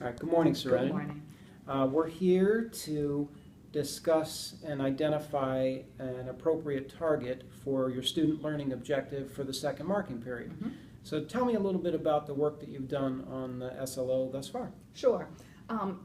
All right, good morning, Serenity. Good morning. We're here to discuss and identify an appropriate target for your student learning objective for the second marking period. Mm-hmm. So tell me a little bit about the work that you've done on the SLO thus far. Sure.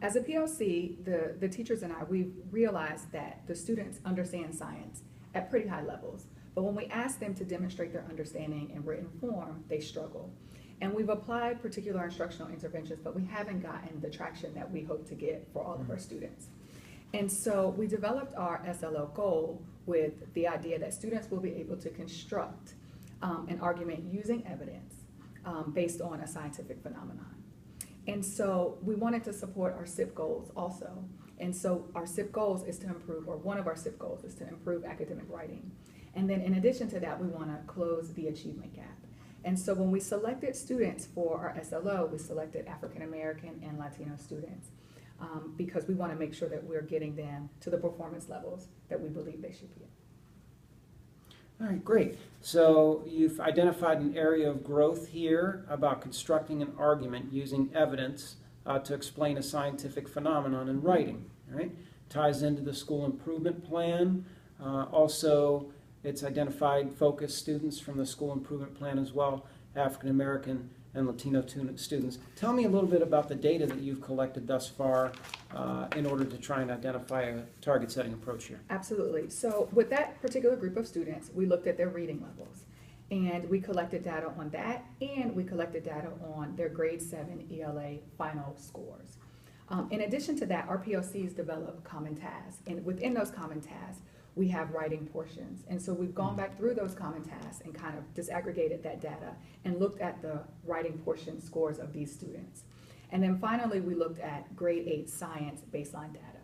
As a PLC, the teachers and I, we've realized that the students understand science at pretty high levels. But when we ask them to demonstrate their understanding in written form, they struggle. And we've applied particular instructional interventions, but we haven't gotten the traction that we hope to get for all of our students. And so we developed our SLO goal with the idea that students will be able to construct an argument using evidence based on a scientific phenomenon. And so we wanted to support our SIP goals also. And so our SIP goals is to improve, or one of our SIP goals is to improve academic writing. And then in addition to that, we want to close the achievement gap. And so when we selected students for our SLO, we selected African American and Latino students because we want to make sure that we're getting them to the performance levels that we believe they should be at. All right, great. So you've identified an area of growth here about constructing an argument using evidence to explain a scientific phenomenon in writing. All right, ties into the school improvement plan. Also, it's identified focused students from the school improvement plan as well, African American and Latino students. Tell me a little bit about the data that you've collected thus far in order to try and identify a target setting approach here. Absolutely. So with that particular group of students, we looked at their reading levels. And we collected data on that, and we collected data on their grade 7 ELA final scores. In addition to that, our PLCs develop common tasks. And within those common tasks, we have writing portions. And so we've gone back through those common tasks and kind of disaggregated that data and looked at the writing portion scores of these students. And then finally, we looked at grade 8 science baseline data.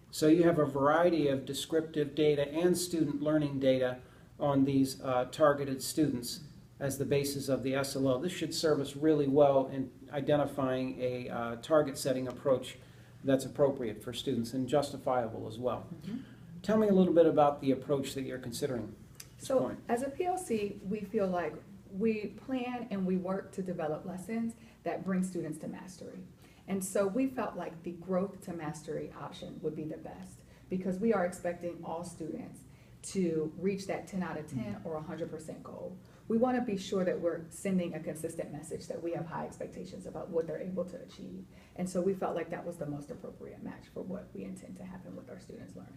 So you have a variety of descriptive data and student learning data on these targeted students as the basis of the SLO. This should serve us really well in identifying a target setting approach that's appropriate for students and justifiable as well. Mm-hmm. Tell me a little bit about the approach that you're considering at this point. As a PLC, we feel like we plan and we work to develop lessons that bring students to mastery. And so we felt like the growth to mastery option would be the best because we are expecting all students to reach that 10 out of 10 or 100% goal. We want to be sure that we're sending a consistent message that we have high expectations about what they're able to achieve. And so we felt like that was the most appropriate match for what we intend to happen with our students' learning.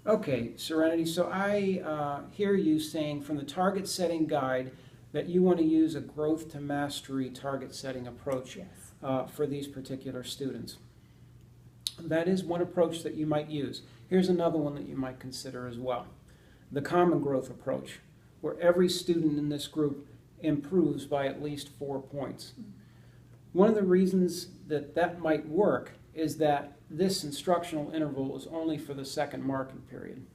Okay, Serenity, so I hear you saying from the target setting guide that you want to use a growth to mastery target setting approach. Yes. For these particular students. That is one approach that you might use. Here's another one that you might consider as well. The common growth approach, where every student in this group improves by at least 4 points. One of the reasons that that might work is that this instructional interval is only for the second marking period.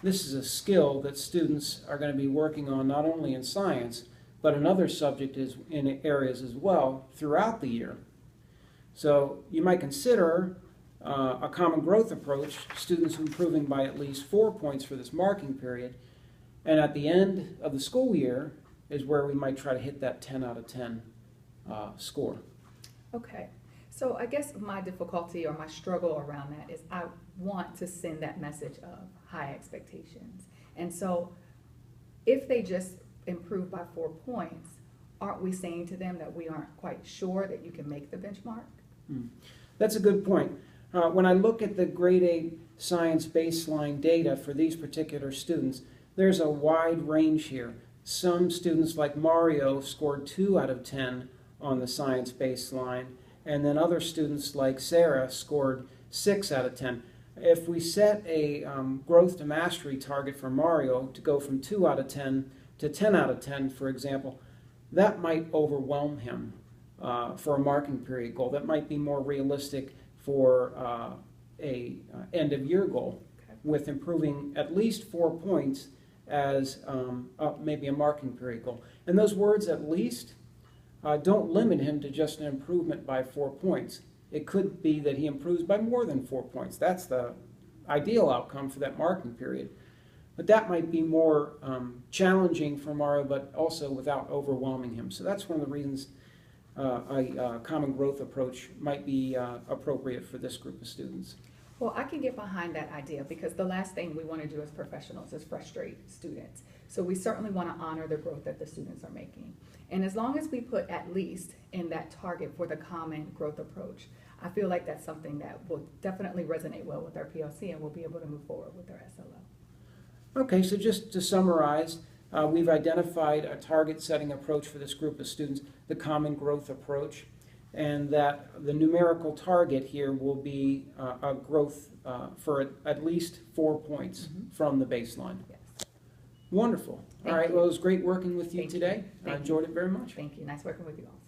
This is a skill that students are going to be working on not only in science, but in other subjects in areas as well throughout the year. So you might consider a common growth approach, students improving by at least 4 points for this marking period, and at the end of the school year is where we might try to hit that 10 out of 10 score. Okay, so I guess my difficulty or my struggle around that is I want to send that message of high expectations. And so if they just improve by 4 points, aren't we saying to them that we aren't quite sure that you can make the benchmark? That's a good point. When I look at the grade 8 science baseline data for these particular students, there's a wide range here. Some students like Mario scored 2 out of 10 on the science baseline, and then other students like Sarah scored 6 out of 10. If we set a growth to mastery target for Mario to go from 2 out of 10 to 10 out of 10, for example, that might overwhelm him for a marking period goal. That might be more realistic for a end of year goal, with improving at least 4 points as maybe a marking period goal. And those words "at least" don't limit him to just an improvement by 4 points. It could be that he improves by more than 4 points. That's the ideal outcome for that marking period. But that might be more challenging for Mario, but also without overwhelming him. So that's one of the reasons a common growth approach might be appropriate for this group of students. Well, I can get behind that idea because the last thing we want to do as professionals is frustrate students. So we certainly want to honor the growth that the students are making. And as long as we put at least in that target for the common growth approach, I feel like that's something that will definitely resonate well with our PLC and we'll be able to move forward with our SLO. Okay, so just to summarize, we've identified a target setting approach for this group of students, the common growth approach, and that the numerical target here will be a growth for at least 4 points from the baseline. Yes. Wonderful. Thank All right, you. well, it was great working with you Thank you. today. I Thank enjoyed it very much. Thank you. Nice working with you all.